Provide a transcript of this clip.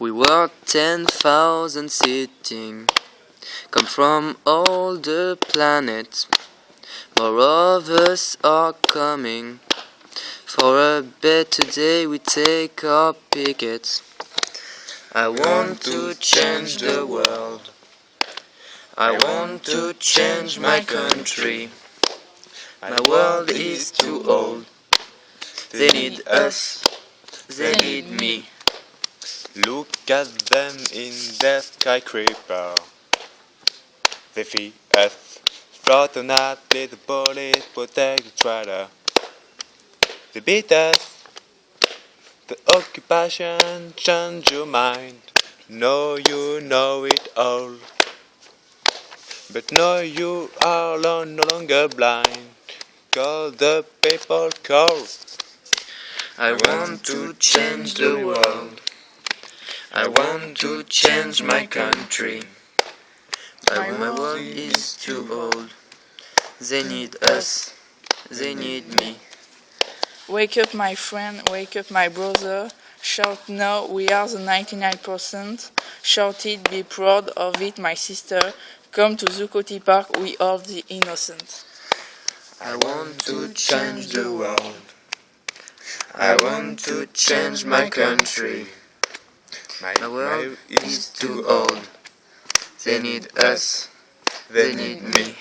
We were 10,000 sitting, come from all the planets. More of us are coming. For a bet today we take our pickets. I want to change the world. I want to change my country. My world is too old. They need us. They need me. Look at them in their skycraper. They feed us. Frozen at little bullet, protect the trailer. They beat us. The occupation change your mind. No, you know it all. But no, you are no longer blind. Call the people call. I want to change the world. I want to change my country. But my world is too old. They need us. They need me. Wake up, my friend, wake up, my brother. Shout now, we are the 99%. Shout it, be proud of it, my sister. Come to Zuccati Park, we are the innocent. I want to change the world. I want to change my country. My world is too old. They need us. They need me.